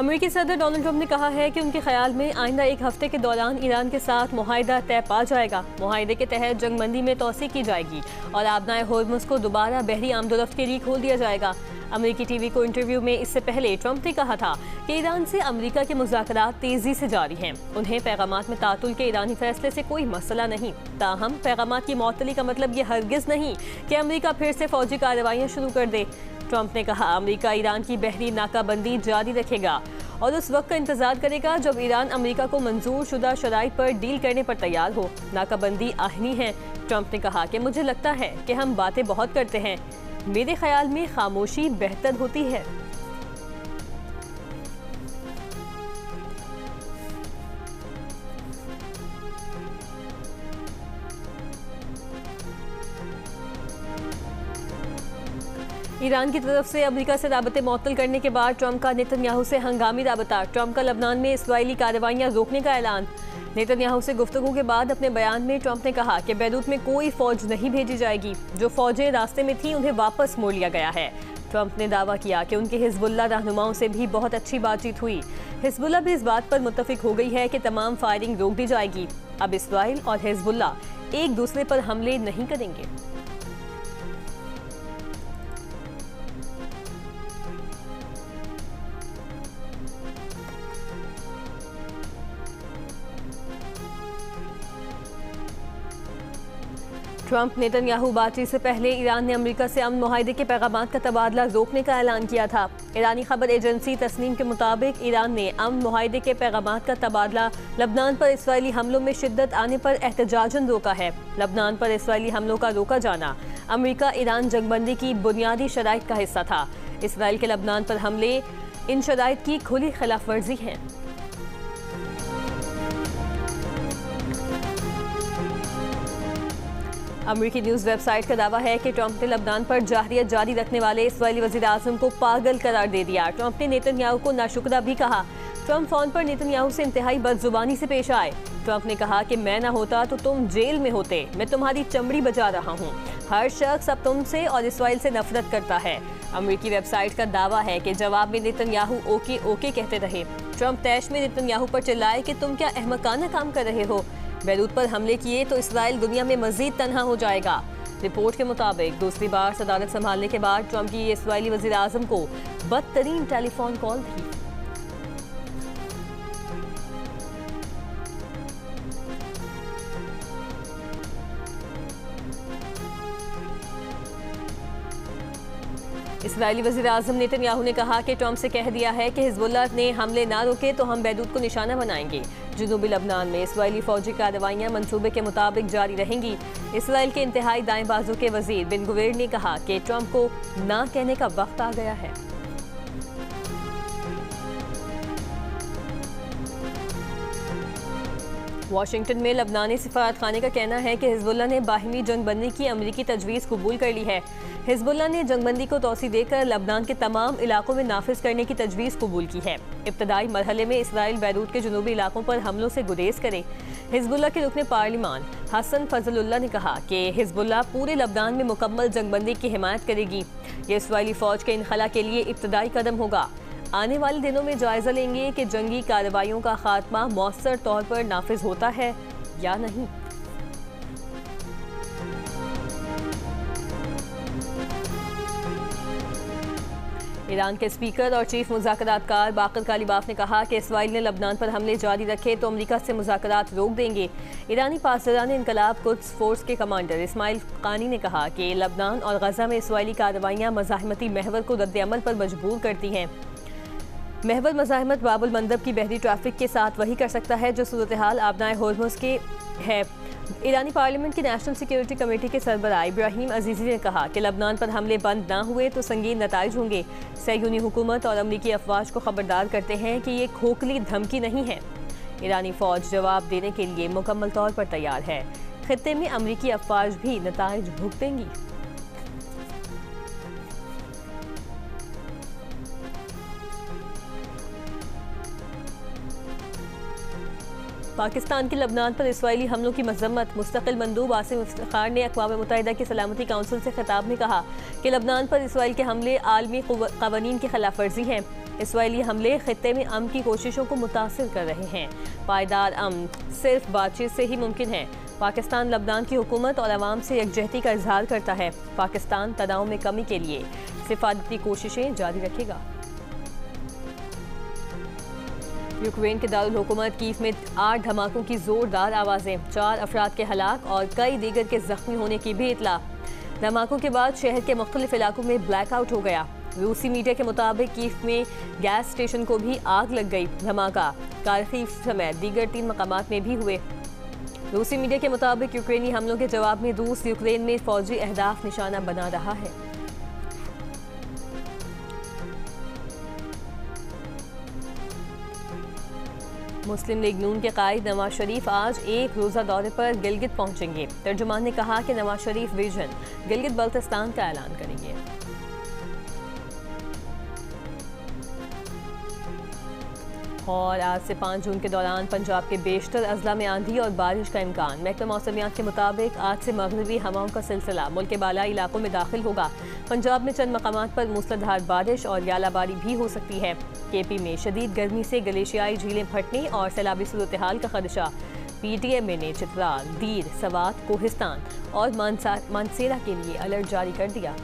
अमेरिकी सदर Donald Trump ने कहा है कि उनके ख्याल में आइंदा एक हफ्ते के दौरान ईरान के साथ मुआहिदा तय पा जाएगा। मुआहिदे के तहत जंगबंदी में तोसी की जाएगी और आबनाए होर्मुज को दोबारा बहरी आमदोरफ्त के लिए खोल दिया जाएगा। अमेरिकी टीवी को इंटरव्यू में इससे पहले ट्रंप ने कहा था कि ईरान से अमेरिका के मुज़ाकरात तेजी से जारी हैं। उन्हें पैगामात में तातुल के ईरानी फैसले से कोई मसला नहीं। ताहम पैगामात की मअतली का मतलब ये हरगिज़ नहीं कि अमेरिका फिर से फौजी कार्रवाइयाँ शुरू कर दे। ट्रंप ने कहा अमेरिका ईरान की बहरी नाकाबंदी जारी रखेगा और उस वक्त का इंतजार करेगा जब ईरान अमेरिका को मंजूर शुदा शराइत पर डील करने पर तैयार हो। नाकाबंदी आहनी है। ट्रंप ने कहा कि मुझे लगता है कि हम बातें बहुत करते हैं, मेरे ख्याल में खामोशी बेहतर होती है। ईरान की तरफ से अमेरिका से राबते मुअत्तल करने के बाद ट्रंप का नेतन्याहू से हंगामी राबता। ट्रंप का लबनान में इस्राईली कार्रवाइयां रोकने का ऐलान। नेतन्याहू से गुफ्तगू के बाद अपने बयान में ट्रंप ने कहा कि बैरूत में कोई फौज नहीं भेजी जाएगी। जो फौजें रास्ते में थीं उन्हें वापस मोड़ लिया गया है। ट्रंप ने दावा किया कि उनके हिजबुल्लाह रहनुमाओं से भी बहुत अच्छी बातचीत हुई। हिजबुल्लाह भी इस बात पर मुत्तफिक हो गई है कि तमाम फायरिंग रोक दी जाएगी। अब इस्राईल और हिजबुल्लाह एक दूसरे पर हमले नहीं करेंगे। ट्रंप नेतन्याहू बातचीत से पहले ईरान ने अमेरिका से अमन मुआहिदे के पैगामात का तबादला रोकने का ऐलान किया था। ईरानी खबर एजेंसी तस्नीम के मुताबिक ईरान ने अमन मुआहिदे के पैगामात का तबादला लबनान पर इस्राईली हमलों में शिद्दत आने पर एहतजाजन रोका है। लबनान पर इस्राईली हमलों का रोका जाना अमेरिका ईरान जंगबंदी की बुनियादी शराइत का हिस्सा था। इसराइल के लबनान पर हमले इन शराइत की खुली खिलाफ वर्जी है। अमेरिकी न्यूज़ वेबसाइट का दावा है कि ट्रंप ने लबनान पर जाहरियत जारी रखने वाले इस्राईली वज़ीर आज़म को पागल करार दे दिया। ट्रंप ने नेतन्याहू को नाशुक्रा भी कहा। ट्रंप फोन पर नेतन्याहू से इंतहाई बदजुबानी से पेश आए। ट्रंप ने कहा कि मैं ना होता तो तुम जेल में होते, मैं तुम्हारी चमड़ी बजा रहा हूँ। हर शख्स अब तुमसे और इस्राईल से नफरत करता है। अमेरिकी वेबसाइट का दावा है कि जवाब में नेतन्याहू ओके ओके कहते रहे। ट्रंप तैश में नेतन्याहू पर चिल्लाए कि तुम क्या अहमकाना काम कर रहे हो। बैरूत पर हमले किए तो इसराइल दुनिया में मजीद तन्हा हो जाएगा। रिपोर्ट के मुताबिक दूसरी बार सदारत संभालने के बाद ट्रंप की इस्राईली वज़ीर आज़म को बदतरीन टेलीफोन कॉल थी। इस्राईली वज़ीर आज़म नेतन्याहू ने कहा कि ट्रंप से कह दिया है कि हिजबुल्लाह ने हमले ना रोके तो हम बैरूत को निशाना बनाएंगे। जुनूबी लबनान में इस्राईली फौजी कार्रवाइयाँ मंसूबे के मुताबिक जारी रहेंगी। इसराइल के इंतहाई दाएं बाजू के वज़ीर बिन गुवेर ने कहा कि ट्रंप को ना कहने का वक्त आ गया है। वाशिंगटन में लबनानी सिफारत खाने का कहना है कि हिजबुल्लाह ने बाहिमी जंगबंदी की अमेरिकी तजवीज़ कबूल कर ली है। हिजबुल्लाह ने जंगबंदी को तोसी देकर लबनान के तमाम इलाकों में नाफिज करने की तजवीज़ कबूल की है। इब्तदाई मरहले में इसराइल बैरूत के जुनूबी इलाकों पर हमलों से गुरेज करे। हिजबुल्लाह के रुकने पार्लिमान हसन फजलुल्लाह ने कहा कि हिजबुल्लाह पूरे लबनान में मुकम्मल जंगबंदी की हिमायत करेगी। ये इसराइली फ़ौज के इनखला के लिए इब्तदाई कदम होगा। आने वाले दिनों में जायजा लेंगे कि जंगी कार्रवाइयों का खात्मा मौसर तौर पर नाफिज होता है या नहीं। ईरान के स्पीकर और चीफ मुज़ाकरातकार बाकर कालिबाफ ने कहा कि इसराइल ने लबनान पर हमले जारी रखे तो अमेरिका से मुज़ाकरात रोक देंगे। ईरानी पासदारान इनकलाब कुद्स फोर्स के कमांडर इस्माइल कानी ने कहा कि लबनान और गजा में इसराइली कार्रवाइयाँ मज़ाहमती महवर को रद्द-ए-अमल पर मजबूर करती हैं। महवर मज़ाहमत बाबुल मंदब की बहरी ट्रैफिक के साथ वही कर सकता है जो सूरत हाल आबनाए होर्मुज के है। ईरानी पार्लियामेंट की नेशनल सिक्योरिटी कमेटी के सरबराह इब्राहिम अजीज़ी ने कहा कि लबनान पर हमले बंद ना हुए तो संगीन नताइज होंगे। सहयूनी हुकूमत और अमरीकी अफवाज को खबरदार करते हैं कि ये खोखली धमकी नहीं है। ईरानी फ़ौज जवाब देने के लिए मुकम्मल तौर पर तैयार है। खित्ते में अमरीकी अफवाज भी नताइज भुगतेंगी। पाकिस्तान के लबनान पर इसराइली हमलों की मजम्मत। मुस्तकिल मंदूब आसिम इफ्तिखार ने अक़वाम मुत्तहिदा की सलामती काउंसिल से खिताब में कहा कि लबनान पर इसराइल के हमले आलमी क़वानीन की खिलाफ वर्जी हैं। इसराइली हमले खित्ते में अमन की कोशिशों को मुतासिर कर रहे हैं। पायदार अमन सिर्फ बातचीत से ही मुमकिन है। पाकिस्तान लबनान की हुकूमत और अवाम से यकजहती का इजहार करता है। पाकिस्तान तनाव में कमी के लिए सिफारती कोशिशें जारी रखेगा। यूक्रेन के दारुल हुकूमत कीव में 8 धमाकों की जोरदार आवाज़ें, 4 अफराद के हलाक और कई दीगर के जख्मी होने की भी इतला। धमाकों के बाद शहर के मुख्तलिफ इलाकों में ब्लैकआउट हो गया। रूसी मीडिया के मुताबिक कीव में गैस स्टेशन को भी आग लग गई। धमाका कारखीव समेत दीगर 3 मकामात में भी हुए। रूसी मीडिया के मुताबिक यूक्रेनी हमलों के जवाब में रूस यूक्रेन में फौजी अहदाफ निशाना बना रहा है। मुस्लिम लीग नून के कायद नवाज शरीफ आज एक रोज़ा दौरे पर गिलगित पहुंचेंगे। तर्जुमान ने कहा कि नवाज शरीफ विजन गिलगित बल्तिस्तान का ऐलान करेंगे। और आज से 5 जून के दौरान पंजाब के बेशतर अजला में आंधी और बारिश का इम्कान। महकमा मौसमियात के मुताबिक आज से मगरबी हवाओं का सिलसिला मुल्क के बालाई इलाकों में दाखिल होगा। पंजाब में चंद मकामात पर मूसलाधार बारिश और यालाबारी भी हो सकती है। केपी में शदीद गर्मी से ग्लेशियाई झीलें फटने और सैलाबी सूरत हाल का खदशा। PTM ने चित्राल, दीर, सवात, कोहिस्तान और मानसेरा के लिए अलर्ट जारी कर दिया।